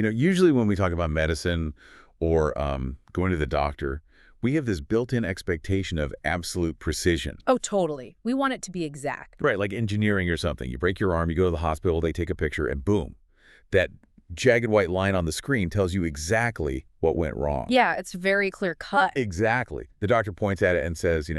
Usually when we talk about medicine or going to the doctor, we have this built-in expectation of absolute precision. Oh, totally. We want it to be exact. Right, like engineering or something. You break your arm, you go to the hospital, they take a picture, and boom. That jagged white line on the screen tells you exactly what went wrong. Yeah, it's very clear cut. Exactly. The doctor points at it and says,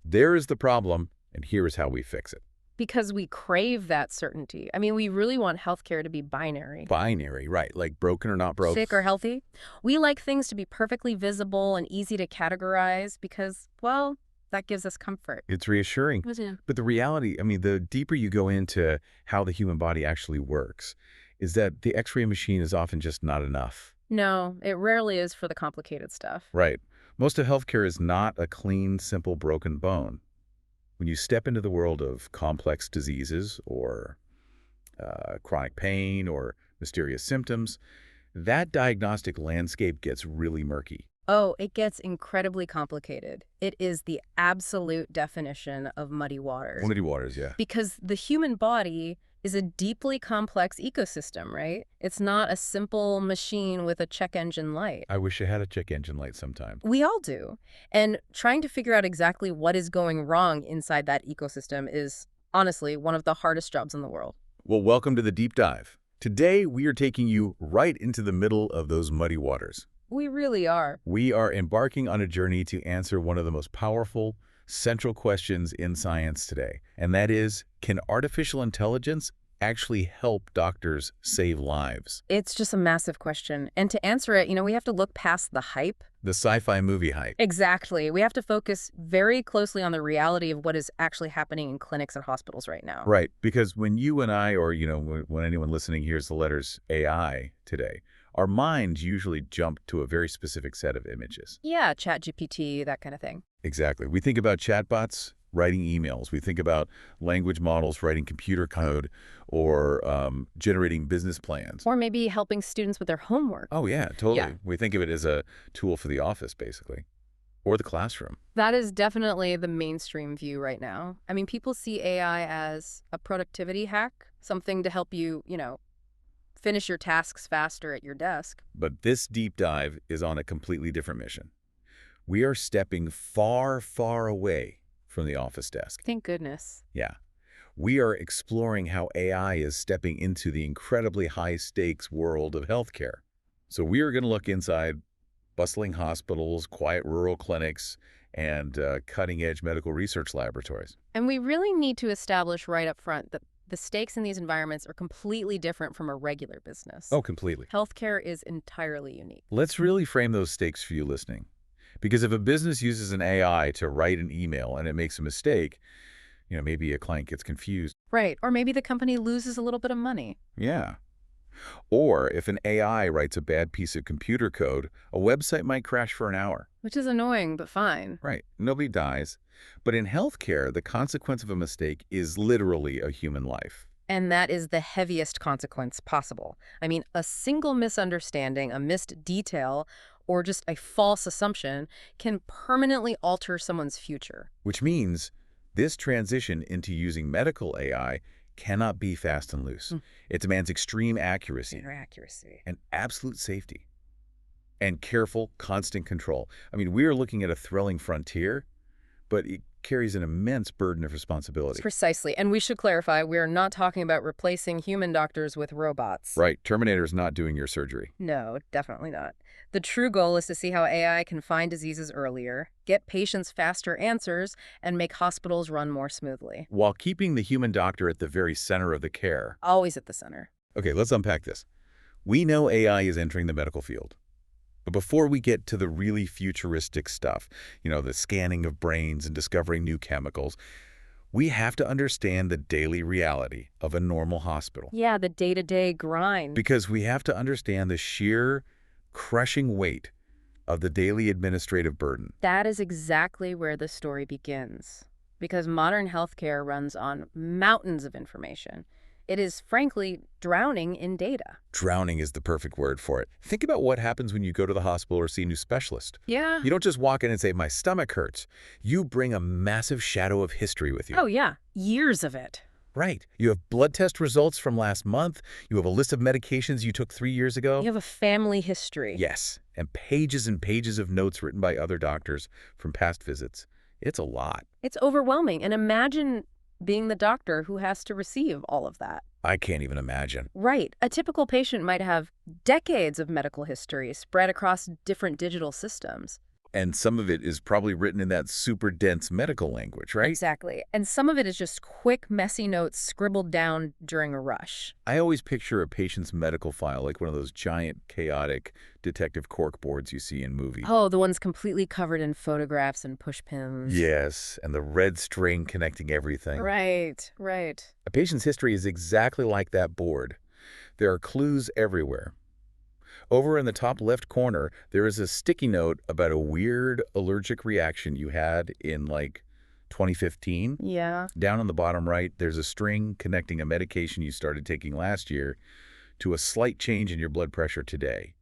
there is the problem, and here is how we fix it. Because we crave that certainty. I mean, we really want healthcare to be binary. Binary, right, like broken or not broke. Sick or healthy. We like things to be perfectly visible and easy to categorize because, well, that gives us comfort. It's reassuring. But the reality, the deeper you go into how the human body actually works, is that the X-ray machine is often just not enough. No, it rarely is for the complicated stuff. Right. Most of healthcare is not a clean, simple, broken bone. When you step into the world of complex diseases or chronic pain or mysterious symptoms, that diagnostic landscape gets really murky. Oh, it gets incredibly complicated. It is the absolute definition of muddy waters. Muddy waters, yeah. Because the human body is a deeply complex ecosystem, right? It's not a simple machine with a check engine light. I wish I had a check engine light sometime. We all do. And trying to figure out exactly what is going wrong inside that ecosystem is, honestly, one of the hardest jobs in the world. Well, welcome to the Deep Dive. Today, we are taking you right into the middle of those muddy waters. We really are. We are embarking on a journey to answer one of the most powerful, central questions in science today, and that is, can artificial intelligence actually help doctors save lives? It's just a massive question. And to answer it, we have to look past the hype. The sci-fi movie hype. Exactly. We have to focus very closely on the reality of what is actually happening in clinics and hospitals right now. Right, because when you and I, or when anyone listening hears the letters AI today, our minds usually jump to a very specific set of images. Yeah, ChatGPT, that kind of thing. Exactly. We think about chatbots writing emails. We think about language models writing computer code or generating business plans. Or maybe helping students with their homework. Oh, yeah, totally. Yeah. We think of it as a tool for the office, basically, or the classroom. That is definitely the mainstream view right now. I mean, people see AI as a productivity hack, something to help you, finish your tasks faster at your desk. But this deep dive is on a completely different mission. We are stepping far, far away from the office desk. Thank goodness. Yeah. We are exploring how AI is stepping into the incredibly high-stakes world of healthcare. So we are going to look inside bustling hospitals, quiet rural clinics, and cutting-edge medical research laboratories. And we really need to establish right up front that the stakes in these environments are completely different from a regular business. Oh, completely. Healthcare is entirely unique. Let's really frame those stakes for you listening. Because if a business uses an AI to write an email and it makes a mistake, maybe a client gets confused. Right. Or maybe the company loses a little bit of money. Yeah. Or if an AI writes a bad piece of computer code, a website might crash for an hour. Which is annoying, but fine. Right. Nobody dies. But in healthcare, the consequence of a mistake is literally a human life. And that is the heaviest consequence possible. I mean, a single misunderstanding, a missed detail, or just a false assumption can permanently alter someone's future. Which means this transition into using medical AI cannot be fast and loose. It demands extreme accuracy and absolute safety and careful, constant control. I mean, we are looking at a thrilling frontier, but it carries an immense burden of responsibility. Precisely. And we should clarify, we are not talking about replacing human doctors with robots. Right. Terminator's not doing your surgery. No, definitely not. The true goal is to see how AI can find diseases earlier, get patients faster answers, and make hospitals run more smoothly. While keeping the human doctor at the very center of the care. Always at the center. Okay, let's unpack this. We know AI is entering the medical field. But before we get to the really futuristic stuff, the scanning of brains and discovering new chemicals, we have to understand the daily reality of a normal hospital. Yeah, the day-to-day grind. Because we have to understand the sheer, crushing weight of the daily administrative burden. That is exactly where the story begins. Because modern healthcare runs on mountains of information. It is, frankly, drowning in data. Drowning is the perfect word for it. Think about what happens when you go to the hospital or see a new specialist. Yeah. You don't just walk in and say, my stomach hurts. You bring a massive shadow of history with you. Oh, yeah. Years of it. Right. You have blood test results from last month. You have a list of medications you took 3 years ago. You have a family history. Yes, and pages of notes written by other doctors from past visits. It's a lot. It's overwhelming. And imagine being the doctor who has to receive all of that. I can't even imagine. Right. A typical patient might have decades of medical history spread across different digital systems. And some of it is probably written in that super dense medical language, right? Exactly. And some of it is just quick, messy notes scribbled down during a rush. I always picture a patient's medical file like one of those giant, chaotic detective cork boards you see in movies. Oh, the ones completely covered in photographs and push pins. Yes, and the red string connecting everything. Right, right. A patient's history is exactly like that board. There are clues everywhere. Over in the top left corner, there is a sticky note about a weird allergic reaction you had in, like, 2015. Yeah. Down on the bottom right, there's a string connecting a medication you started taking last year to a slight change in your blood pressure today.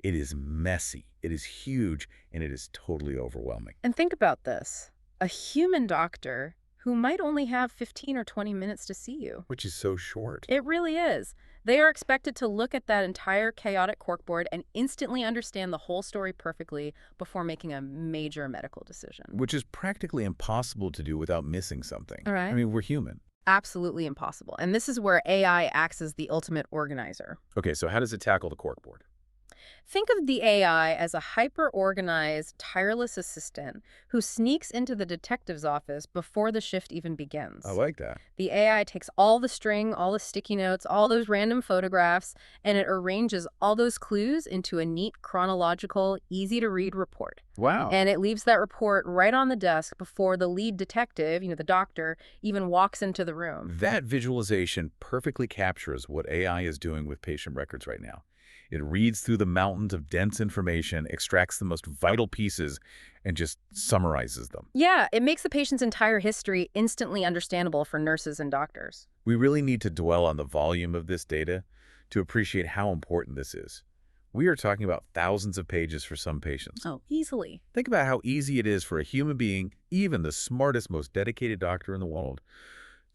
It is messy, it is huge, and it is totally overwhelming. And think about this. A human doctor who might only have 15 or 20 minutes to see you. Which is so short. It really is. They are expected to look at that entire chaotic corkboard and instantly understand the whole story perfectly before making a major medical decision. Which is practically impossible to do without missing something. All right. I mean, we're human. Absolutely impossible. And this is where AI acts as the ultimate organizer. Okay, so how does it tackle the corkboard? Think of the AI as a hyper-organized, tireless assistant who sneaks into the detective's office before the shift even begins. I like that. The AI takes all the string, all the sticky notes, all those random photographs, and it arranges all those clues into a neat, chronological, easy-to-read report. Wow. And it leaves that report right on the desk before the lead detective, the doctor, even walks into the room. That visualization perfectly captures what AI is doing with patient records right now. It reads through the mountains of dense information, extracts the most vital pieces, and just summarizes them. Yeah, it makes the patient's entire history instantly understandable for nurses and doctors. We really need to dwell on the volume of this data to appreciate how important this is. We are talking about thousands of pages for some patients. Oh, easily. Think about how easy it is for a human being, even the smartest, most dedicated doctor in the world,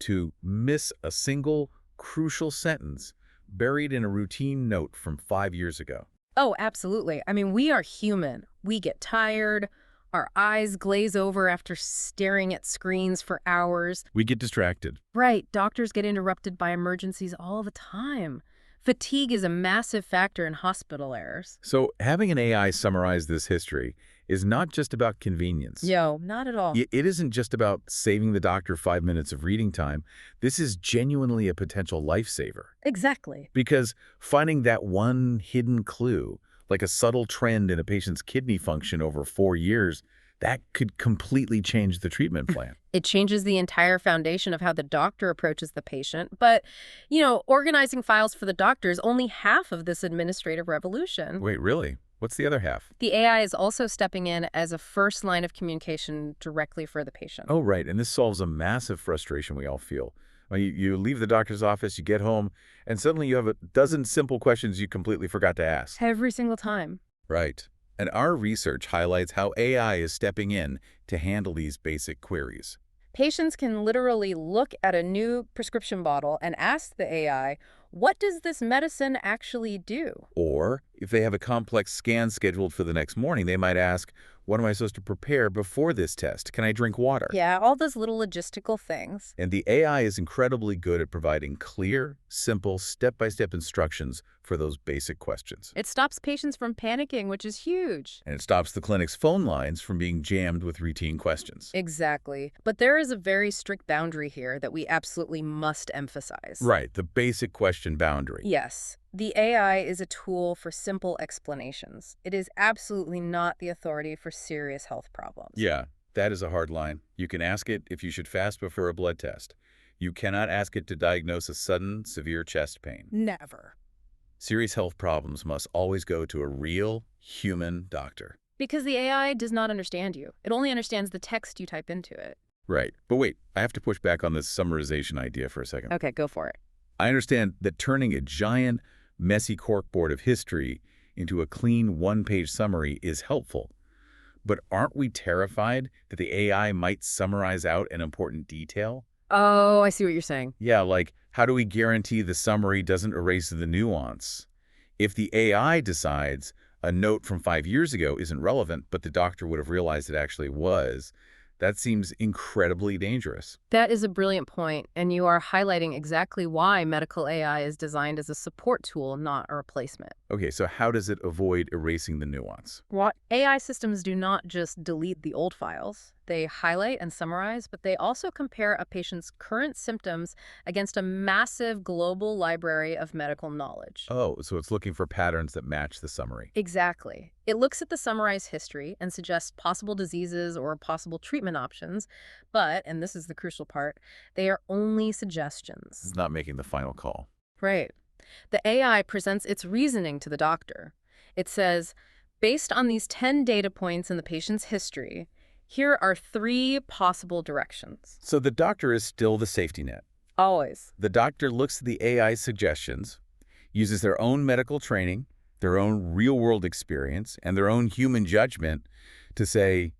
to miss a single crucial sentence buried in a routine note from 5 years ago. Oh, absolutely. I mean, we are human. We get tired. Our eyes glaze over after staring at screens for hours. We get distracted. Right. Doctors get interrupted by emergencies all the time. Fatigue is a massive factor in hospital errors. So having an AI summarize this history is not just about convenience. Yo, not at all. It isn't just about saving the doctor 5 minutes of reading time. This is genuinely a potential lifesaver. Exactly. Because finding that one hidden clue, like a subtle trend in a patient's kidney function over 4 years, that could completely change the treatment plan. It changes the entire foundation of how the doctor approaches the patient. But, organizing files for the doctor is only half of this administrative revolution. Wait, really? What's the other half? The AI is also stepping in as a first line of communication directly for the patient. Oh, right. And this solves a massive frustration we all feel. Well, you leave the doctor's office, you get home, and suddenly you have a dozen simple questions you completely forgot to ask. Every single time. Right. And our research highlights how AI is stepping in to handle these basic queries. Patients can literally look at a new prescription bottle and ask the AI, what does this medicine actually do? Or, if they have a complex scan scheduled for the next morning, they might ask, what am I supposed to prepare before this test? Can I drink water? Yeah, all those little logistical things. And the AI is incredibly good at providing clear, simple, step-by-step instructions for those basic questions. It stops patients from panicking, which is huge. And it stops the clinic's phone lines from being jammed with routine questions. Exactly. But there is a very strict boundary here that we absolutely must emphasize. Right, the basic question boundary. Yes. The AI is a tool for simple explanations. It is absolutely not the authority for serious health problems. Yeah, that is a hard line. You can ask it if you should fast before a blood test. You cannot ask it to diagnose a sudden, severe chest pain. Never. Serious health problems must always go to a real, human doctor. Because the AI does not understand you. It only understands the text you type into it. Right. But wait, I have to push back on this summarization idea for a second. Okay, go for it. I understand that turning a giant, messy corkboard of history into a clean one-page summary is helpful. But aren't we terrified that the AI might summarize out an important detail? Oh, I see what you're saying. Yeah, like, how do we guarantee the summary doesn't erase the nuance? If the AI decides a note from 5 years ago isn't relevant, but the doctor would have realized it actually was, that seems incredibly dangerous. That is a brilliant point, and you are highlighting exactly why medical AI is designed as a support tool, not a replacement. Okay, so how does it avoid erasing the nuance? What AI systems do not just delete the old files. They highlight and summarize, but they also compare a patient's current symptoms against a massive global library of medical knowledge. Oh, so it's looking for patterns that match the summary. Exactly. It looks at the summarized history and suggests possible diseases or possible treatment options, but, and this is the crucial part, they are only suggestions. It's not making the final call. Right. The AI presents its reasoning to the doctor. It says, based on these 10 data points in the patient's history, here are 3 possible directions. So the doctor is still the safety net. Always. The doctor looks at the AI suggestions, uses their own medical training, their own real-world experience, and their own human judgment to say,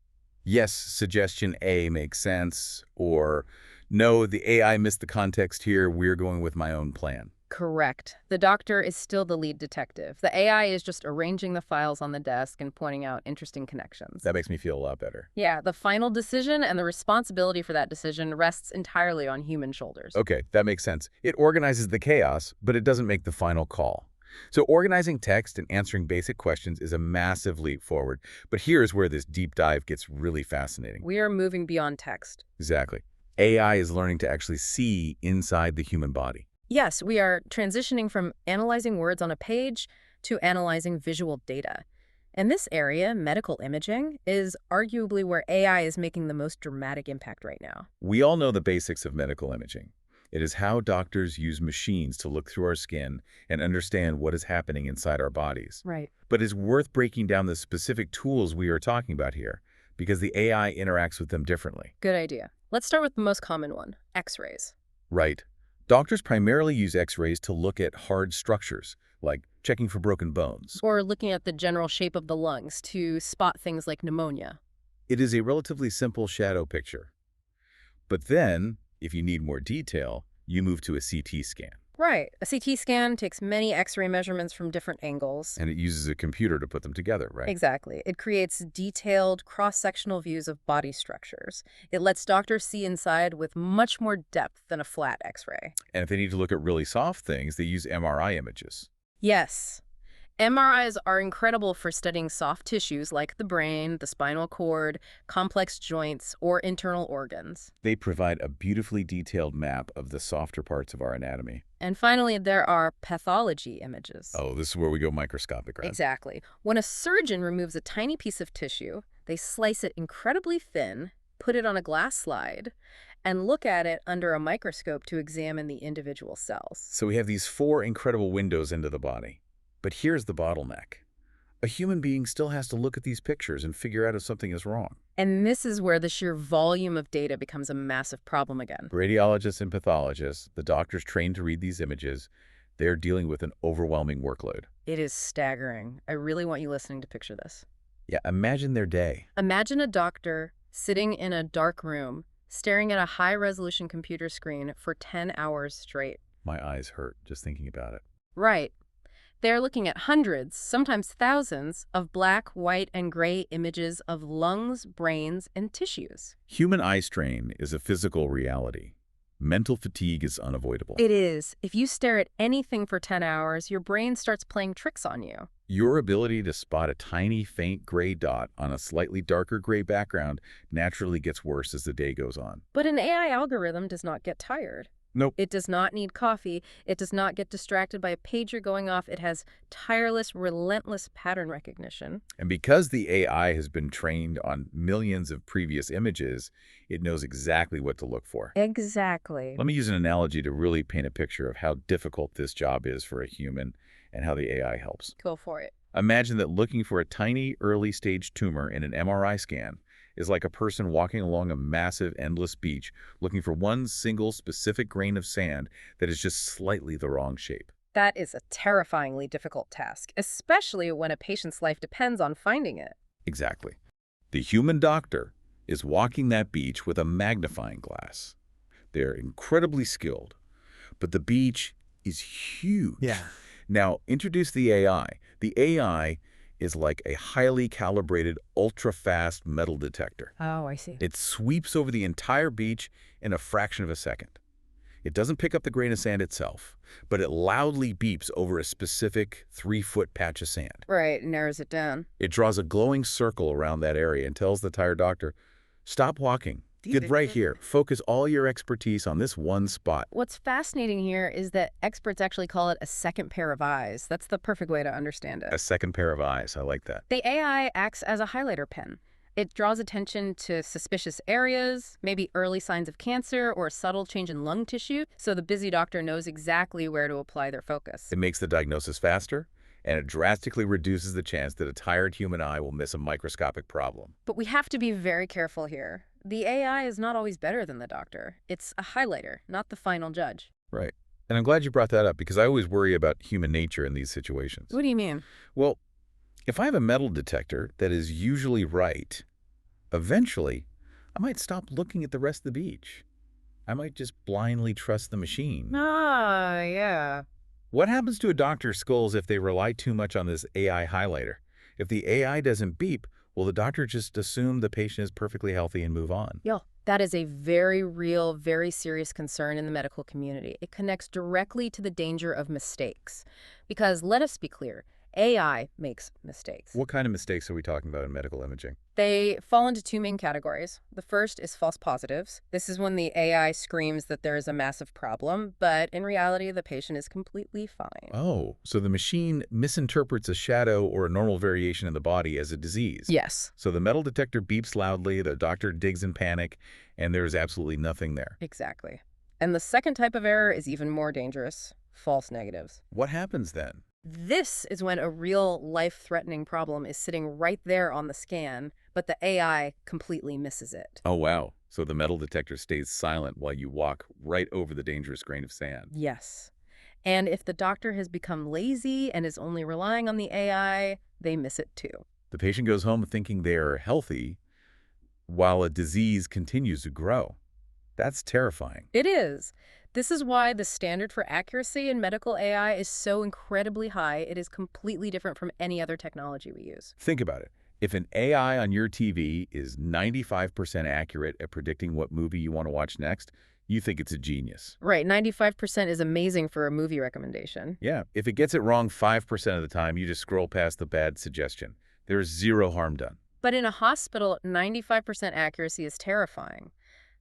yes, suggestion A makes sense, or no, the AI missed the context here, we're going with my own plan. Correct. The doctor is still the lead detective. The AI is just arranging the files on the desk and pointing out interesting connections. That makes me feel a lot better. Yeah, the final decision and the responsibility for that decision rests entirely on human shoulders. Okay, that makes sense. It organizes the chaos, but it doesn't make the final call. So organizing text and answering basic questions is a massive leap forward. But here's where this deep dive gets really fascinating. We are moving beyond text. Exactly. AI is learning to actually see inside the human body. Yes, we are transitioning from analyzing words on a page to analyzing visual data. And this area, medical imaging, is arguably where AI is making the most dramatic impact right now. We all know the basics of medical imaging. It is how doctors use machines to look through our skin and understand what is happening inside our bodies. Right. But it's worth breaking down the specific tools we are talking about here, because the AI interacts with them differently. Good idea. Let's start with the most common one, X-rays. Right. Doctors primarily use X-rays to look at hard structures, like checking for broken bones. Or looking at the general shape of the lungs to spot things like pneumonia. It is a relatively simple shadow picture. But then, if you need more detail, you move to a CT scan. Right. A CT scan takes many X-ray measurements from different angles. And it uses a computer to put them together, right? Exactly. It creates detailed cross-sectional views of body structures. It lets doctors see inside with much more depth than a flat X-ray. And if they need to look at really soft things, they use MRI images. Yes. MRIs are incredible for studying soft tissues like the brain, the spinal cord, complex joints, or internal organs. They provide a beautifully detailed map of the softer parts of our anatomy. And finally, there are pathology images. Oh, this is where we go microscopic, right? Exactly. When a surgeon removes a tiny piece of tissue, they slice it incredibly thin, put it on a glass slide, and look at it under a microscope to examine the individual cells. So we have these 4 incredible windows into the body. But here's the bottleneck. A human being still has to look at these pictures and figure out if something is wrong. And this is where the sheer volume of data becomes a massive problem again. Radiologists and pathologists, the doctors trained to read these images, they're dealing with an overwhelming workload. It is staggering. I really want you listening to picture this. Yeah, imagine their day. Imagine a doctor sitting in a dark room, staring at a high-resolution computer screen for 10 hours straight. My eyes hurt just thinking about it. Right. They're looking at hundreds, sometimes thousands, of black, white, and gray images of lungs, brains, and tissues. Human eye strain is a physical reality. Mental fatigue is unavoidable. It is. If you stare at anything for 10 hours, your brain starts playing tricks on you. Your ability to spot a tiny, faint gray dot on a slightly darker gray background naturally gets worse as the day goes on. But an AI algorithm does not get tired. Nope. It does not need coffee. It does not get distracted by a pager going off. It has tireless, relentless pattern recognition. And because the AI has been trained on millions of previous images, it knows exactly what to look for. Exactly. Let me use an analogy to really paint a picture of how difficult this job is for a human and how the AI helps. Go for it. Imagine that looking for a tiny early-stage tumor in an MRI scan is like a person walking along a massive, endless beach looking for one single specific grain of sand that is just slightly the wrong shape. That is a terrifyingly difficult task, especially when a patient's life depends on finding it. Exactly. The human doctor is walking that beach with a magnifying glass. They're incredibly skilled. But the beach is huge. Yeah. Now, introduce the AI. The AI is like a highly calibrated, ultra-fast metal detector. Oh, I see. It sweeps over the entire beach in a fraction of a second. It doesn't pick up the grain of sand itself, but it loudly beeps over a specific 3-foot patch of sand. Right, narrows it down. It draws a glowing circle around that area and tells the tired doctor, stop walking. Get right here. Focus all your expertise on this one spot. What's fascinating here is that experts actually call it a second pair of eyes. That's the perfect way to understand it. A second pair of eyes. I like that. The AI acts as a highlighter pen. It draws attention to suspicious areas, maybe early signs of cancer or a subtle change in lung tissue, so the busy doctor knows exactly where to apply their focus. It makes the diagnosis faster, and it drastically reduces the chance that a tired human eye will miss a microscopic problem. But we have to be very careful here. The AI is not always better than the doctor. It's a highlighter, not the final judge. Right. And I'm glad you brought that up because I always worry about human nature in these situations. What do you mean? Well, if I have a metal detector that is usually right, eventually I might stop looking at the rest of the beach. I might just blindly trust the machine. Ah, yeah. What happens to a doctor's skulls if they rely too much on this AI highlighter? If the AI doesn't beep, will the doctor just assume the patient is perfectly healthy and move on? Yeah, that is a very real, very serious concern in the medical community. It connects directly to the danger of mistakes. Because let us be clear, AI makes mistakes. What kind of mistakes are we talking about in medical imaging? They fall into two main categories. The first is false positives. This is when the AI screams that there is a massive problem, but in reality, the patient is completely fine. Oh, so the machine misinterprets a shadow or a normal variation in the body as a disease. Yes. So the metal detector beeps loudly, the doctor digs in panic, and there's absolutely nothing there. Exactly. And the second type of error is even more dangerous: false negatives. What happens then? This is when a real life-threatening problem is sitting right there on the scan, but the AI completely misses it. Oh, wow. So the metal detector stays silent while you walk right over the dangerous grain of sand. Yes. And if the doctor has become lazy and is only relying on the AI, they miss it too. The patient goes home thinking they are healthy while a disease continues to grow. That's terrifying. It is. This is why the standard for accuracy in medical AI is so incredibly high. It is completely different from any other technology we use. Think about it. If an AI on your TV is 95% accurate at predicting what movie you want to watch next, you think it's a genius. Right, 95% is amazing for a movie recommendation. Yeah, if it gets it wrong 5% of the time, you just scroll past the bad suggestion. There's zero harm done. But in a hospital, 95% accuracy is terrifying,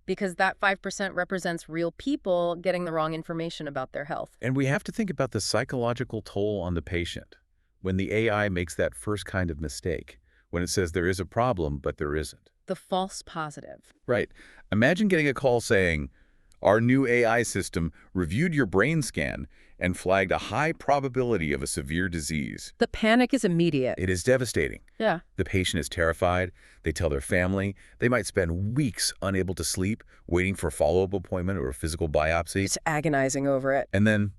because that 5% represents real people getting the wrong information about their health. And we have to think about the psychological toll on the patient when the AI makes that first kind of mistake, when it says there is a problem, but there isn't. The false positive. Right. Imagine getting a call saying, our new AI system reviewed your brain scan and flagged a high probability of a severe disease. The panic is immediate. It is devastating. Yeah. The patient is terrified. They tell their family. They might spend weeks unable to sleep, waiting for a follow-up appointment or a physical biopsy. It's agonizing over it. And then,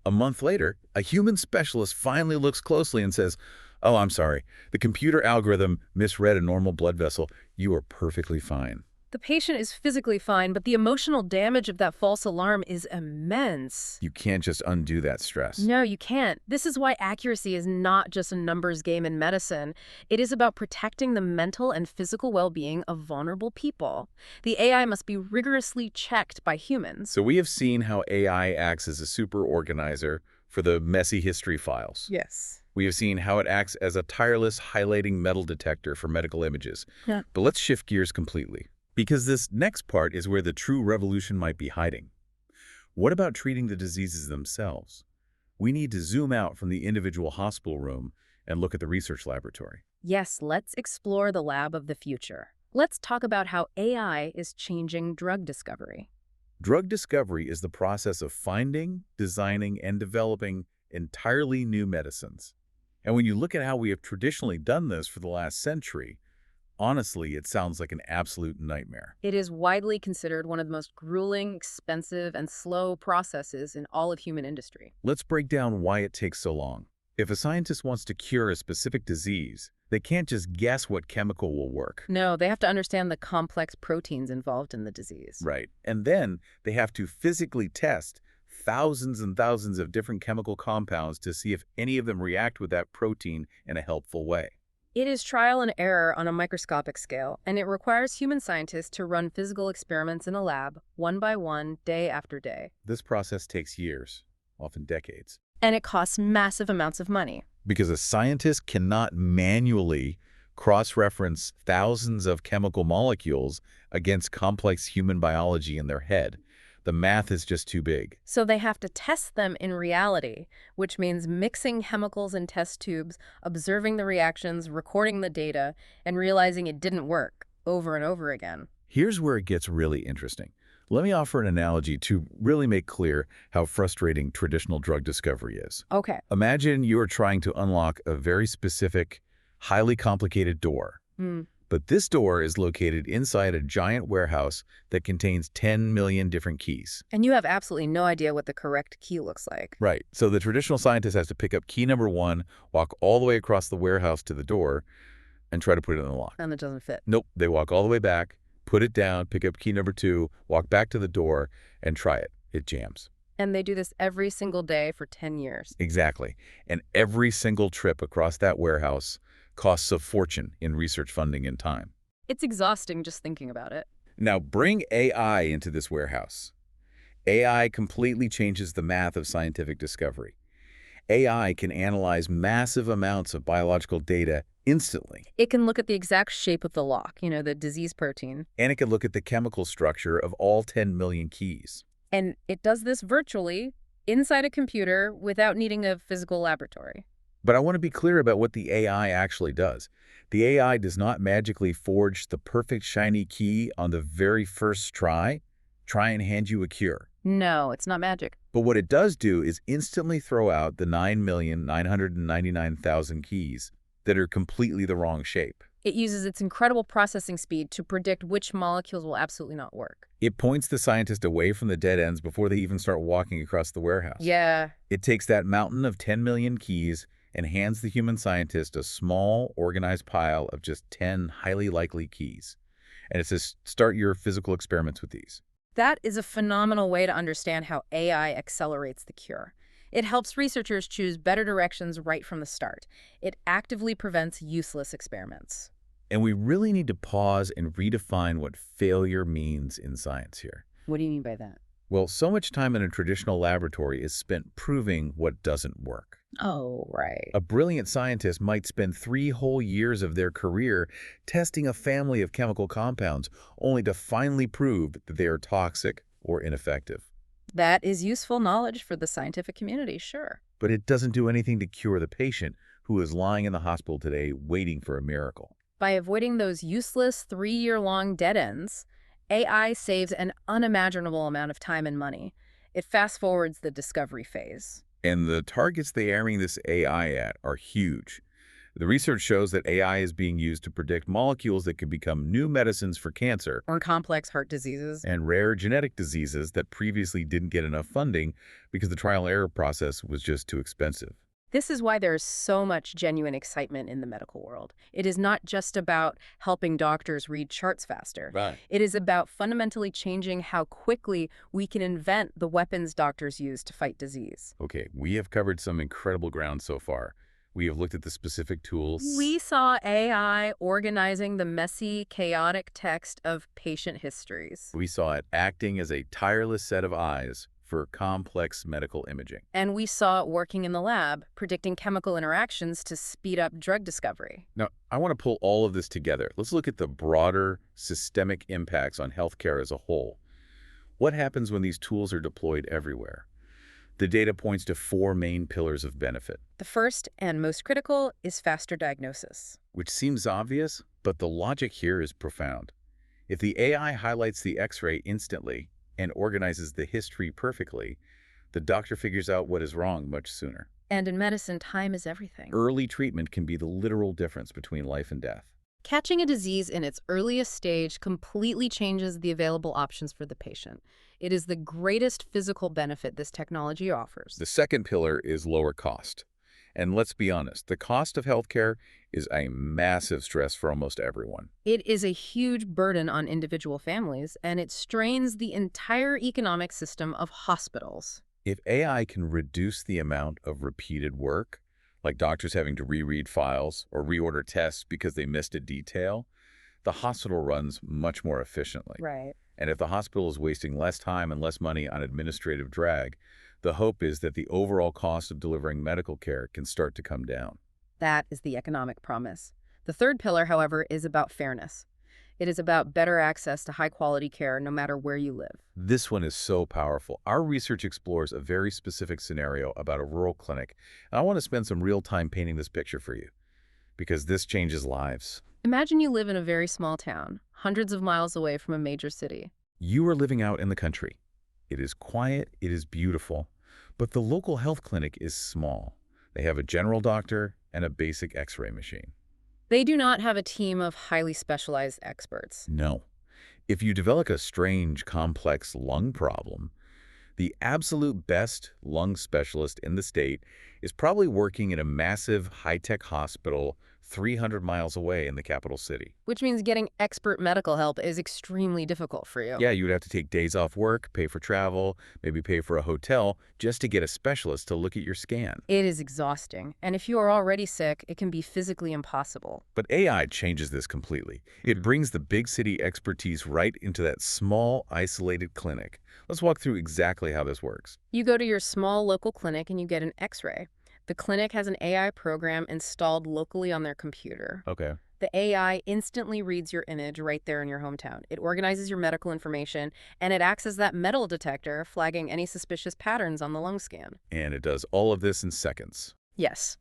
a month later, a human specialist finally looks closely and says, oh, I'm sorry. The computer algorithm misread a normal blood vessel. You are perfectly fine. The patient is physically fine, but the emotional damage of that false alarm is immense. You can't just undo that stress. No, you can't. This is why accuracy is not just a numbers game in medicine. It is about protecting the mental and physical well-being of vulnerable people. The AI must be rigorously checked by humans. So we have seen how AI acts as a super organizer for the messy history files. Yes. We have seen how it acts as a tireless highlighting metal detector for medical images. Yeah. But let's shift gears completely, because this next part is where the true revolution might be hiding. What about treating the diseases themselves? We need to zoom out from the individual hospital room and look at the research laboratory. Yes, let's explore the lab of the future. Let's talk about how AI is changing drug discovery. Drug discovery is the process of finding, designing, and developing entirely new medicines. And when you look at how we have traditionally done this for the last century, honestly, it sounds like an absolute nightmare. It is widely considered one of the most grueling, expensive, and slow processes in all of human industry. Let's break down why it takes so long. If a scientist wants to cure a specific disease, They can't just guess what chemical will work. No, they have to understand the complex proteins involved in the disease. Right. And then they have to physically test thousands and thousands of different chemical compounds to see if any of them react with that protein in a helpful way. It is trial and error on a microscopic scale, and it requires human scientists to run physical experiments in a lab, one by one, day after day. This process takes years, often decades. And it costs massive amounts of money. Because a scientist cannot manually cross-reference thousands of chemical molecules against complex human biology in their head. The math is just too big. So they have to test them in reality, which means mixing chemicals in test tubes, observing the reactions, recording the data, and realizing it didn't work over and over again. Here's where it gets really interesting. Let me offer an analogy to really make clear how frustrating traditional drug discovery is. Okay. Imagine you are trying to unlock a very specific, highly complicated door. But this door is located inside a giant warehouse that contains 10 million different keys. And you have absolutely no idea what the correct key looks like. Right. So the traditional scientist has to pick up key number 1, walk all the way across the warehouse to the door, and try to put it in the lock. And it doesn't fit. Nope. They walk all the way back, put it down, pick up key number 2, walk back to the door, and try it. It jams. And they do this every single day for 10 years. Exactly. And every single trip across that warehouse costs a fortune in research funding and time. It's exhausting just thinking about it. Now bring AI into this warehouse. AI completely changes the math of scientific discovery. AI can analyze massive amounts of biological data instantly. It can look at the exact shape of the lock, the disease protein. And it can look at the chemical structure of all 10 million keys. And it does this virtually, inside a computer, without needing a physical laboratory. But I want to be clear about what the AI actually does. The AI does not magically forge the perfect shiny key on the very first try and hand you a cure. No, it's not magic. But what it does do is instantly throw out the 9,999,000 keys that are completely the wrong shape. It uses its incredible processing speed to predict which molecules will absolutely not work. It points the scientist away from the dead ends before they even start walking across the warehouse. Yeah. It takes that mountain of 10 million keys and hands the human scientist a small, organized pile of just 10 highly likely keys. And it says, start your physical experiments with these. That is a phenomenal way to understand how AI accelerates the cure. It helps researchers choose better directions right from the start. It actively prevents useless experiments. And we really need to pause and redefine what failure means in science here. What do you mean by that? Well, so much time in a traditional laboratory is spent proving what doesn't work. Oh, right. A brilliant scientist might spend 3 whole years of their career testing a family of chemical compounds, only to finally prove that they are toxic or ineffective. That is useful knowledge for the scientific community, sure. But it doesn't do anything to cure the patient who is lying in the hospital today waiting for a miracle. By avoiding those useless 3-year-long dead ends, AI saves an unimaginable amount of time and money. It fast-forwards the discovery phase. And the targets they're aiming this AI at are huge. The research shows that AI is being used to predict molecules that could become new medicines for cancer Or complex heart diseases. and rare genetic diseases that previously didn't get enough funding because the trial and error process was just too expensive. This is why there's so much genuine excitement in the medical world. It is not just about helping doctors read charts faster. Right. It is about fundamentally changing how quickly we can invent the weapons doctors use to fight disease. Okay, we have covered some incredible ground so far. We have looked at the specific tools. We saw AI organizing the messy, chaotic text of patient histories. We saw it acting as a tireless set of eyes for complex medical imaging. And we saw it working in the lab, predicting chemical interactions to speed up drug discovery. Now, I want to pull all of this together. Let's look at the broader systemic impacts on healthcare as a whole. What happens when these tools are deployed everywhere? The data points to 4 main pillars of benefit. The first and most critical is faster diagnosis. Which seems obvious, but the logic here is profound. If the AI highlights the X-ray instantly and organizes the history perfectly, the doctor figures out what is wrong much sooner. And in medicine, time is everything. Early treatment can be the literal difference between life and death. Catching a disease in its earliest stage completely changes the available options for the patient. It is the greatest physical benefit this technology offers. The second pillar is lower cost. And let's be honest, the cost of healthcare is a massive stress for almost everyone. It is a huge burden on individual families, and it strains the entire economic system of hospitals. If AI can reduce the amount of repeated work, like doctors having to reread files or reorder tests because they missed a detail, the hospital runs much more efficiently. Right. And if the hospital is wasting less time and less money on administrative drag, the hope is that the overall cost of delivering medical care can start to come down. That is the economic promise. The third pillar, however, is about fairness. It is about better access to high-quality care no matter where you live. This one is so powerful. Our research explores a very specific scenario about a rural clinic, and I want to spend some real time painting this picture for you, because this changes lives. Imagine you live in a very small town, hundreds of miles away from a major city. You are living out in the country. It is quiet, it is beautiful, but the local health clinic is small. They have a general doctor and a basic x-ray machine. They do not have a team of highly specialized experts. No. If you develop a strange, complex lung problem, the absolute best lung specialist in the state is probably working in a massive, high-tech hospital 300 miles away in the capital city. Which means getting expert medical help is extremely difficult for you. Yeah, you would have to take days off work, pay for travel, maybe pay for a hotel just to get a specialist to look at your scan. It is exhausting, and if you are already sick, it can be physically impossible. But AI changes this completely. It brings the big city expertise right into that small, isolated clinic. Let's walk through exactly how this works. You go to your small local clinic and you get an x-ray. The clinic has an AI program installed locally on their computer. Okay. The AI instantly reads your image right there in your hometown. It organizes your medical information, and it acts as that metal detector, flagging any suspicious patterns on the lung scan. And it does all of this in seconds. Yes.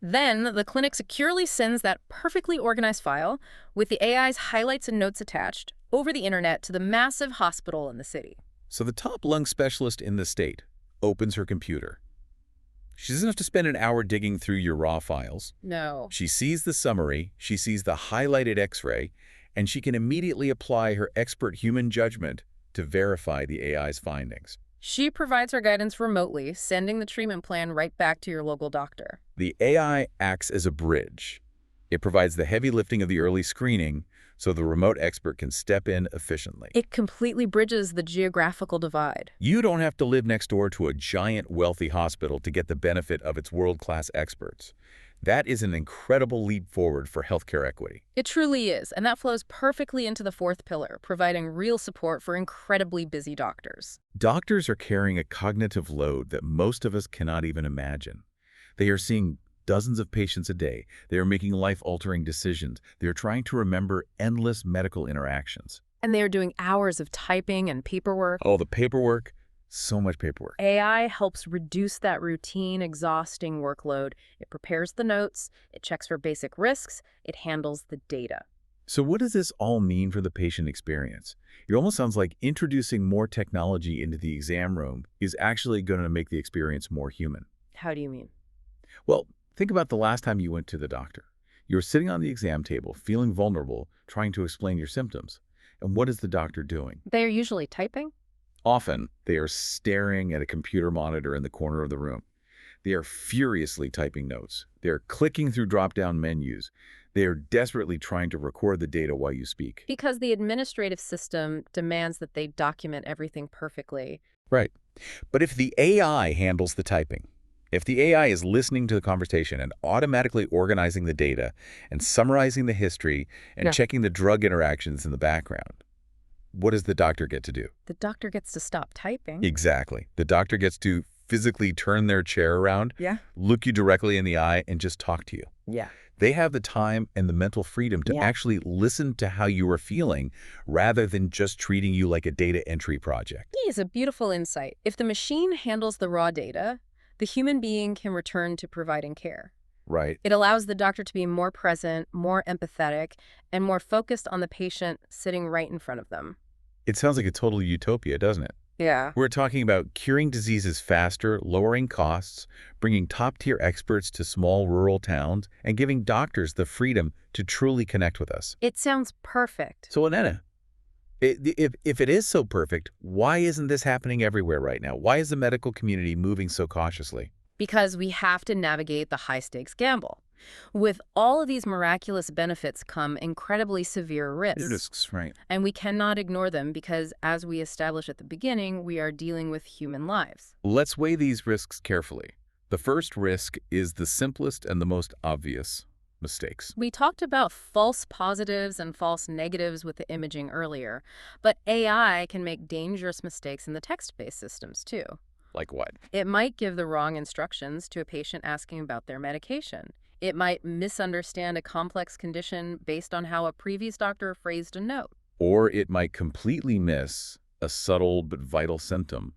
Then the clinic securely sends that perfectly organized file with the AI's highlights and notes attached over the internet to the massive hospital in the city. So the top lung specialist in the state opens her computer. She doesn't have to spend an hour digging through your raw files. No. She sees the summary, she sees the highlighted x-ray, and she can immediately apply her expert human judgment to verify the AI's findings. She provides her guidance remotely, sending the treatment plan right back to your local doctor. The AI acts as a bridge. It provides the heavy lifting of the early screening so the remote expert can step in efficiently. It completely bridges the geographical divide. You don't have to live next door to a giant, wealthy hospital to get the benefit of its world-class experts. That is an incredible leap forward for healthcare equity. It truly is, and that flows perfectly into the fourth pillar, providing real support for incredibly busy doctors. Doctors are carrying a cognitive load that most of us cannot even imagine. They are seeing dozens of patients a day. They are making life-altering decisions. They are trying to remember endless medical interactions. And they are doing hours of typing and paperwork. Oh, the paperwork. So much paperwork. AI helps reduce that routine, exhausting workload. It prepares the notes, it checks for basic risks, it handles the data. So what does this all mean for the patient experience? It almost sounds like introducing more technology into the exam room is actually going to make the experience more human. How do you mean? Well, think about the last time you went to the doctor. You were sitting on the exam table, feeling vulnerable, trying to explain your symptoms. And what is the doctor doing? They are usually typing. Often, they are staring at a computer monitor in the corner of the room. They are furiously typing notes. They are clicking through drop-down menus. They are desperately trying to record the data while you speak. Because the administrative system demands that they document everything perfectly. Right. But if the AI handles the typing, if the AI is listening to the conversation and automatically organizing the data and summarizing the history and checking the drug interactions in the background, what does the doctor get to do? The doctor gets to stop typing. Exactly. The doctor gets to physically turn their chair around, look you directly in the eye, and just talk to you. Yeah. They have the time and the mental freedom to actually listen to how you are feeling rather than just treating you like a data entry project. It's a beautiful insight. If the machine handles the raw data, the human being can return to providing care. Right. It allows the doctor to be more present, more empathetic, and more focused on the patient sitting right in front of them. It sounds like a total utopia, doesn't it? Yeah. We're talking about curing diseases faster, lowering costs, bringing top-tier experts to small rural towns, and giving doctors the freedom to truly connect with us. It sounds perfect. So, Aneta, if it is so perfect, why isn't this happening everywhere right now? Why is the medical community moving so cautiously? because we have to navigate the high-stakes gamble. With all of these miraculous benefits come incredibly severe risks. Risks, right. And we cannot ignore them because, as we established at the beginning, we are dealing with human lives. Let's weigh these risks carefully. The first risk is the simplest and the most obvious: mistakes. We talked about false positives and false negatives with the imaging earlier, but AI can make dangerous mistakes in the text-based systems, too. Like what? It might give the wrong instructions to a patient asking about their medication. It might misunderstand a complex condition based on how a previous doctor phrased a note. Or it might completely miss a subtle but vital symptom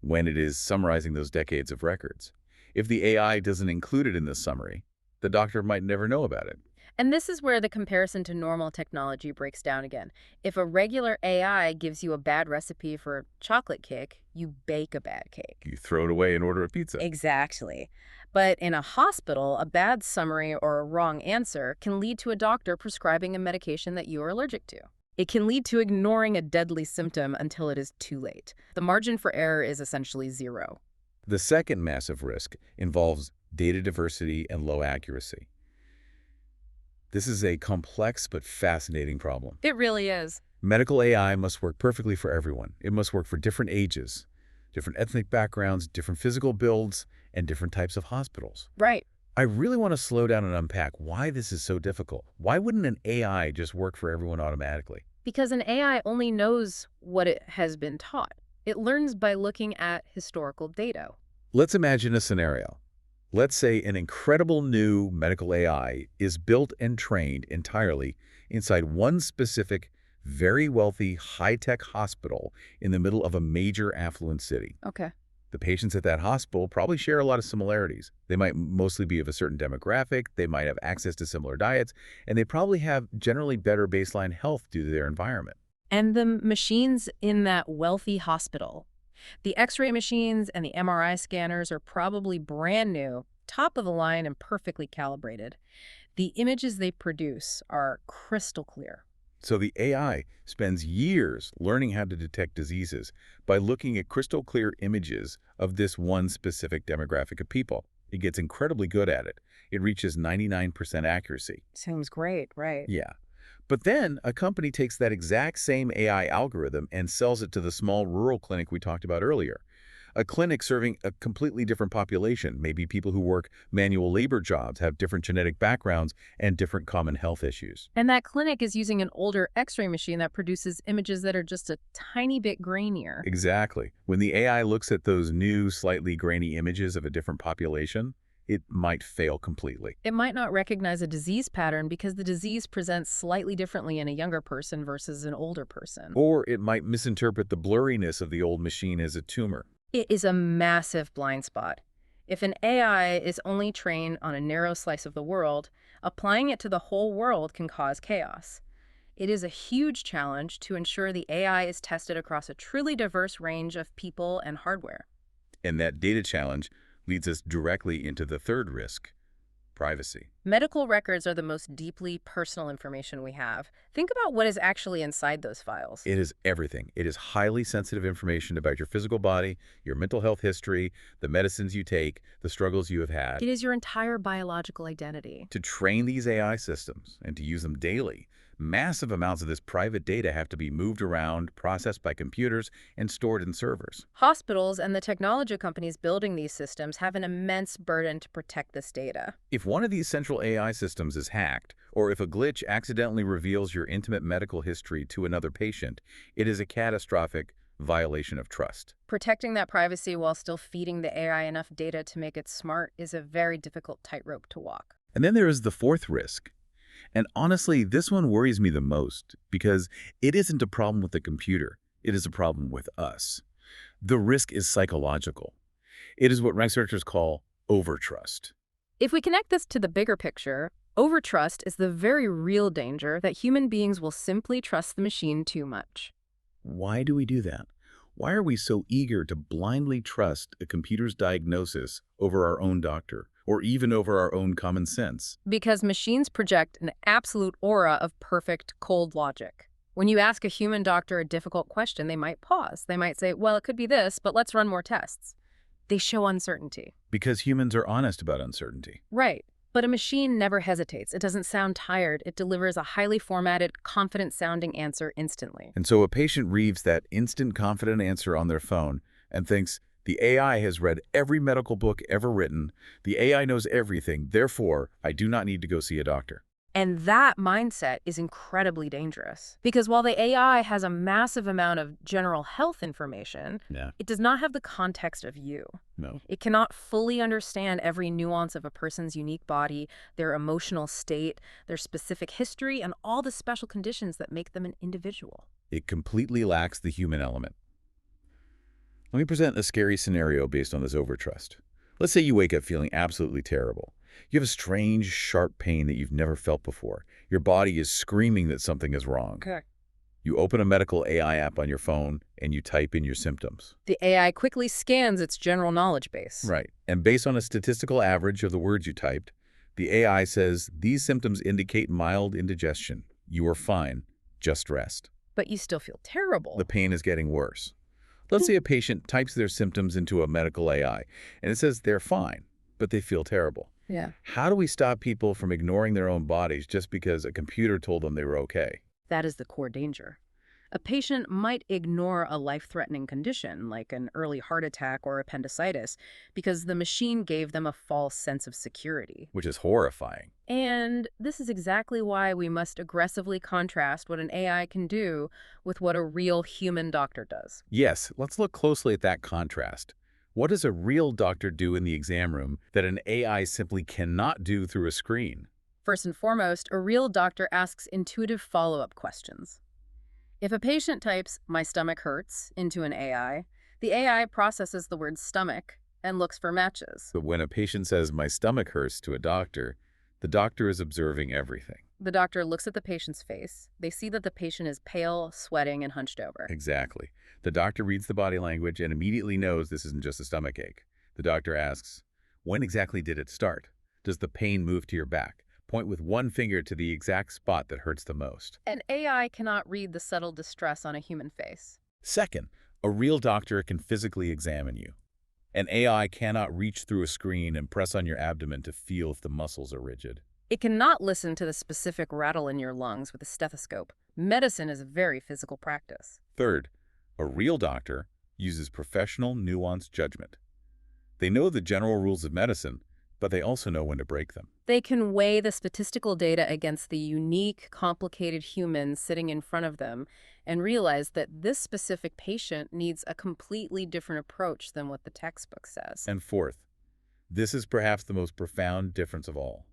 when it is summarizing those decades of records. If the AI doesn't include it in the summary, the doctor might never know about it. And this is where the comparison to normal technology breaks down again. If a regular AI gives you a bad recipe for a chocolate cake, you bake a bad cake. You throw it away and order a pizza. Exactly. But in a hospital, a bad summary or a wrong answer can lead to a doctor prescribing a medication that you are allergic to. It can lead to ignoring a deadly symptom until it is too late. The margin for error is essentially zero. The second massive risk involves data diversity and low accuracy. This is a complex but fascinating problem. It really is. Medical AI must work perfectly for everyone. It must work for different ages, different ethnic backgrounds, different physical builds, and different types of hospitals. Right. I really want to slow down and unpack why this is so difficult. Why wouldn't an AI just work for everyone automatically? Because an AI only knows what it has been taught. It learns by looking at historical data. Let's imagine a scenario. Let's say an incredible new medical AI is built and trained entirely inside one specific, very wealthy, high-tech hospital in the middle of a major affluent city. Okay. The patients at that hospital probably share a lot of similarities. They might mostly be of a certain demographic, they might have access to similar diets, and they probably have generally better baseline health due to their environment. And the machines in that wealthy hospital, the X-ray machines and the MRI scanners are probably brand new, top of the line and perfectly calibrated. The images they produce are crystal clear. So the AI spends years learning how to detect diseases by looking at crystal clear images of this one specific demographic of people. It gets incredibly good at it. It reaches 99% accuracy. Sounds great, right? Yeah. But then a company takes that exact same AI algorithm and sells it to the small rural clinic we talked about earlier. A clinic serving a completely different population, maybe people who work manual labor jobs, have different genetic backgrounds, and different common health issues. And that clinic is using an older X-ray machine that produces images that are just a tiny bit grainier. Exactly. When the AI looks at those new, slightly grainy images of a different population, it might fail completely. It might not recognize a disease pattern because the disease presents slightly differently in a younger person versus an older person. Or it might misinterpret the blurriness of the old machine as a tumor. It is a massive blind spot. If an AI is only trained on a narrow slice of the world, applying it to the whole world can cause chaos. It is a huge challenge to ensure the AI is tested across a truly diverse range of people and hardware. And that data challenge leads us directly into the third risk: privacy. Medical records are the most deeply personal information we have. Think about what is actually inside those files. It is everything. It is highly sensitive information about your physical body, your mental health history, the medicines you take, the struggles you have had. It is your entire biological identity. To train these AI systems and to use them daily, massive amounts of this private data have to be moved around, processed by computers, and stored in servers. Hospitals and the technology companies building these systems have an immense burden to protect this data. If one of these central AI systems is hacked, or if a glitch accidentally reveals your intimate medical history to another patient, it is a catastrophic violation of trust. Protecting that privacy while still feeding the AI enough data to make it smart is a very difficult tightrope to walk. And then there is the fourth risk. And honestly, this one worries me the most because it isn't a problem with the computer. It is a problem with us. The risk is psychological. It is what researchers call overtrust. If we connect this to the bigger picture, overtrust is the very real danger that human beings will simply trust the machine too much. Why do we do that? Why are we so eager to blindly trust a computer's diagnosis over our own doctor, or even over our own common sense? Because machines project an absolute aura of perfect, cold logic. When you ask a human doctor a difficult question, they might pause. They might say, well, it could be this, but let's run more tests. They show uncertainty. Because humans are honest about uncertainty. Right. But a machine never hesitates. It doesn't sound tired. It delivers a highly formatted, confident-sounding answer instantly. And so a patient reads that instant confident answer on their phone and thinks, the AI has read every medical book ever written. The AI knows everything. Therefore, I do not need to go see a doctor. And that mindset is incredibly dangerous. Because while the AI has a massive amount of general health information, Yeah. it does not have the context of you. No. It cannot fully understand every nuance of a person's unique body, their emotional state, their specific history, and all the special conditions that make them an individual. It completely lacks the human element. Let me present a scary scenario based on this overtrust. Let's say you wake up feeling absolutely terrible. You have a strange, sharp pain that you've never felt before. Your body is screaming that something is wrong. Okay. You open a medical AI app on your phone and you type in your symptoms. The AI quickly scans its general knowledge base. Right. And based on a statistical average of the words you typed, the AI says these symptoms indicate mild indigestion. You are fine. Just rest. But you still feel terrible. The pain is getting worse. Let's say a patient types their symptoms into a medical AI, and it says they're fine, but they feel terrible. Yeah. How do we stop people from ignoring their own bodies just because a computer told them they were okay? That is the core danger. A patient might ignore a life-threatening condition, like an early heart attack or appendicitis, because the machine gave them a false sense of security. Which is horrifying. And this is exactly why we must aggressively contrast what an AI can do with what a real human doctor does. Yes, let's look closely at that contrast. What does a real doctor do in the exam room that an AI simply cannot do through a screen? First and foremost, a real doctor asks intuitive follow-up questions. If a patient types, "my stomach hurts," into an AI, the AI processes the word stomach and looks for matches. But when a patient says, my stomach hurts to a doctor, the doctor is observing everything. The doctor looks at the patient's face. They see that the patient is pale, sweating, and hunched over. Exactly. The doctor reads the body language and immediately knows this isn't just a stomach ache. The doctor asks, when exactly did it start? Does the pain move to your back? Point with one finger to the exact spot that hurts the most. An AI cannot read the subtle distress on a human face. Second, a real doctor can physically examine you. An AI cannot reach through a screen and press on your abdomen to feel if the muscles are rigid. It cannot listen to the specific rattle in your lungs with a stethoscope. Medicine is a very physical practice. Third, a real doctor uses professional, nuanced judgment. They know the general rules of medicine, but they also know when to break them. They can weigh the statistical data against the unique, complicated human sitting in front of them and realize that this specific patient needs a completely different approach than what the textbook says. And fourth, this is perhaps the most profound difference of all.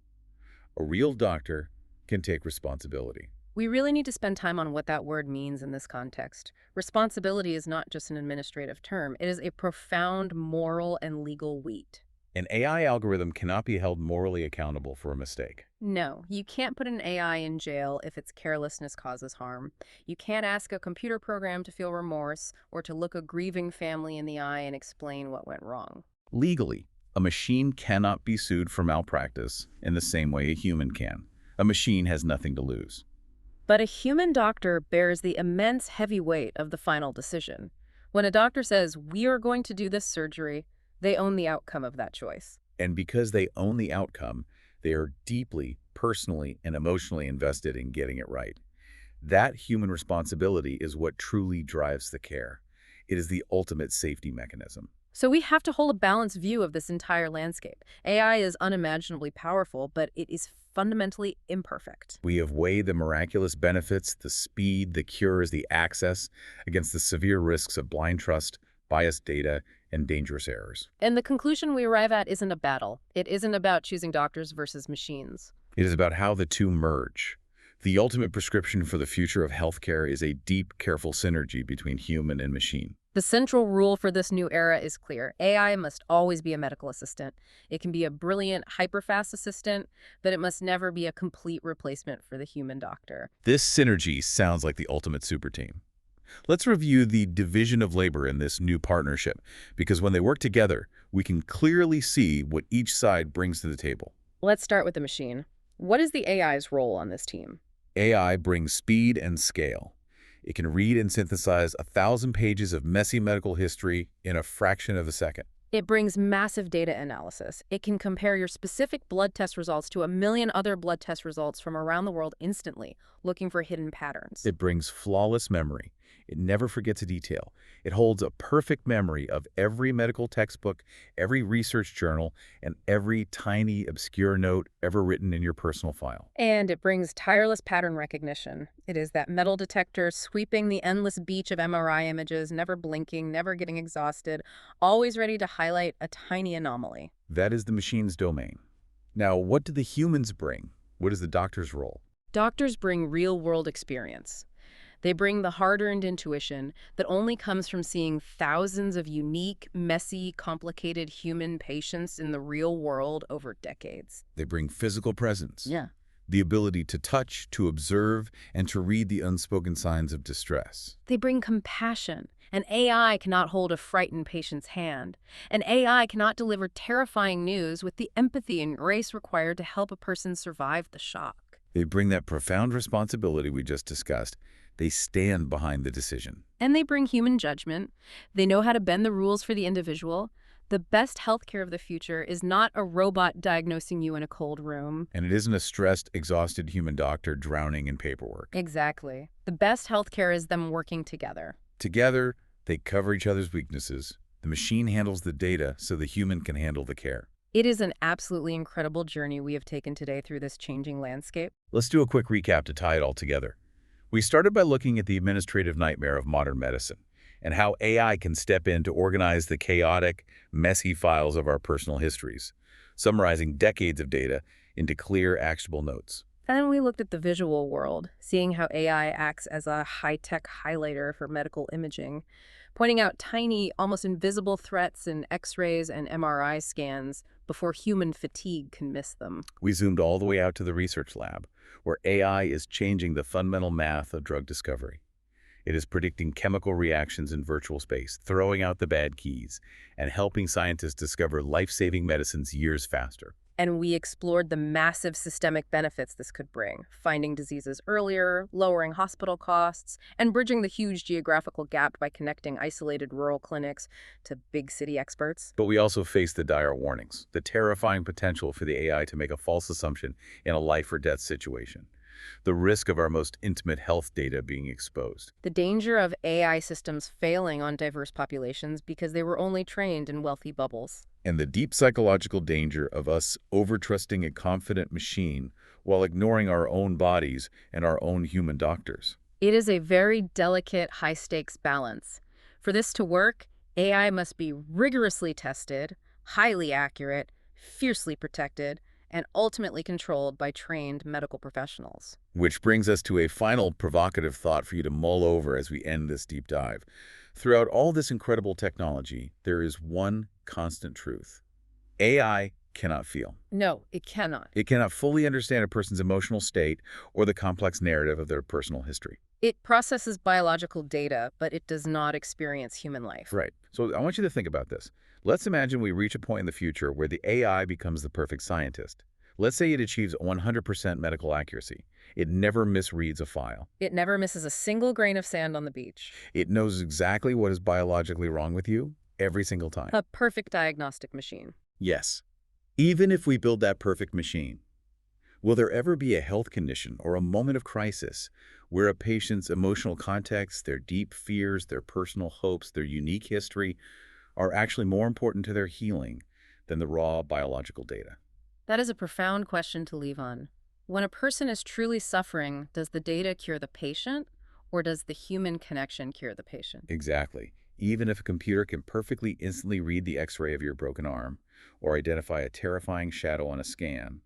A real doctor can take responsibility. We really need to spend time on what that word means in this context. Responsibility is not just an administrative term. It is a profound moral and legal weight. An AI algorithm cannot be held morally accountable for a mistake. No, you can't put an AI in jail if its carelessness causes harm. You can't ask a computer program to feel remorse or to look a grieving family in the eye and explain what went wrong. Legally, a machine cannot be sued for malpractice in the same way a human can. A machine has nothing to lose. But a human doctor bears the immense heavy weight of the final decision. When a doctor says, "we are going to do this surgery," they own the outcome of that choice. And because they own the outcome, they are deeply, personally, and emotionally invested in getting it right. That human responsibility is what truly drives the care. It is the ultimate safety mechanism. So we have to hold a balanced view of this entire landscape. AI is unimaginably powerful, but it is fundamentally imperfect. We have weighed the miraculous benefits, the speed, the cures, the access, against the severe risks of blind trust, biased data, and dangerous errors. And the conclusion we arrive at isn't a battle. It isn't about choosing doctors versus machines. It is about how the two merge. The ultimate prescription for the future of healthcare is a deep, careful synergy between human and machine. The central rule for this new era is clear. AI must always be a medical assistant. It can be a brilliant, hyper-fast assistant, but it must never be a complete replacement for the human doctor. This synergy sounds like the ultimate super team. Let's review the division of labor in this new partnership, because when they work together, we can clearly see what each side brings to the table. Let's start with the machine. What is the AI's role on this team? AI brings speed and scale. It can read and synthesize 1,000 pages of messy medical history in a fraction of a second. It brings massive data analysis. It can compare your specific blood test results to a million other blood test results from around the world instantly, looking for hidden patterns. It brings flawless memory. It never forgets a detail. It holds a perfect memory of every medical textbook, every research journal, and every tiny, obscure note ever written in your personal file. And it brings tireless pattern recognition. It is that metal detector sweeping the endless beach of MRI images, never blinking, never getting exhausted, always ready to highlight a tiny anomaly. That is the machine's domain. Now, what do the humans bring? What is the doctor's role? Doctors bring real-world experience. They bring the hard-earned intuition that only comes from seeing thousands of unique, messy, complicated human patients in the real world over decades. They bring physical presence. Yeah. The ability to touch, to observe, and to read the unspoken signs of distress. They bring compassion. An AI cannot hold a frightened patient's hand. An AI cannot deliver terrifying news with the empathy and grace required to help a person survive the shock. They bring that profound responsibility we just discussed. They stand behind the decision. And they bring human judgment. They know how to bend the rules for the individual. The best healthcare of the future is not a robot diagnosing you in a cold room. And it isn't a stressed, exhausted human doctor drowning in paperwork. Exactly. The best healthcare is them working together. Together, they cover each other's weaknesses. The machine handles the data so the human can handle the care. It is an absolutely incredible journey we have taken today through this changing landscape. Let's do a quick recap to tie it all together. We started by looking at the administrative nightmare of modern medicine and how AI can step in to organize the chaotic, messy files of our personal histories, summarizing decades of data into clear, actionable notes. Then we looked at the visual world, seeing how AI acts as a high-tech highlighter for medical imaging, pointing out tiny, almost invisible threats in X-rays and MRI scans before human fatigue can miss them. We zoomed all the way out to the research lab, where AI is changing the fundamental math of drug discovery. It is predicting chemical reactions in virtual space, throwing out the bad keys, and helping scientists discover life-saving medicines years faster. And we explored the massive systemic benefits this could bring, finding diseases earlier, lowering hospital costs, and bridging the huge geographical gap by connecting isolated rural clinics to big city experts. But we also faced the dire warnings, the terrifying potential for the AI to make a false assumption in a life-or-death situation, the risk of our most intimate health data being exposed. The danger of AI systems failing on diverse populations because they were only trained in wealthy bubbles. And the deep psychological danger of us over-trusting a confident machine while ignoring our own bodies and our own human doctors. It is a very delicate, high-stakes balance. For this to work, AI must be rigorously tested, highly accurate, fiercely protected, and ultimately controlled by trained medical professionals. Which brings us to a final provocative thought for you to mull over as we end this deep dive. Throughout all this incredible technology, there is one constant truth. AI cannot feel. No, it cannot. It cannot fully understand a person's emotional state or the complex narrative of their personal history. It processes biological data, but it does not experience human life. Right. So I want you to think about this. Let's imagine we reach a point in the future where the AI becomes the perfect scientist. Let's say it achieves 100% medical accuracy. It never misreads a file. It never misses a single grain of sand on the beach. It knows exactly what is biologically wrong with you every single time. A perfect diagnostic machine. Yes. Even if we build that perfect machine, will there ever be a health condition or a moment of crisis where a patient's emotional context, their deep fears, their personal hopes, their unique history are actually more important to their healing than the raw biological data? That is a profound question to leave on. When a person is truly suffering, does the data cure the patient, or does the human connection cure the patient? Exactly. Even if a computer can perfectly instantly read the X-ray of your broken arm or identify a terrifying shadow on a scan,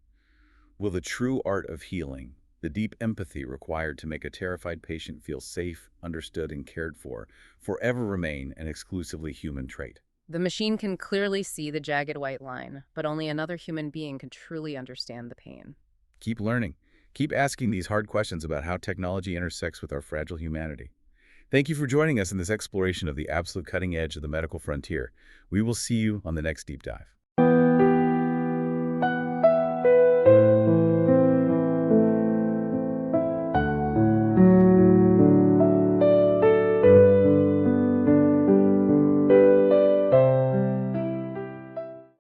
will the true art of healing, the deep empathy required to make a terrified patient feel safe, understood, and cared for, forever remain an exclusively human trait? The machine can clearly see the jagged white line, but only another human being can truly understand the pain. Keep learning. Keep asking these hard questions about how technology intersects with our fragile humanity. Thank you for joining us in this exploration of the absolute cutting edge of the medical frontier. We will see you on the next deep dive.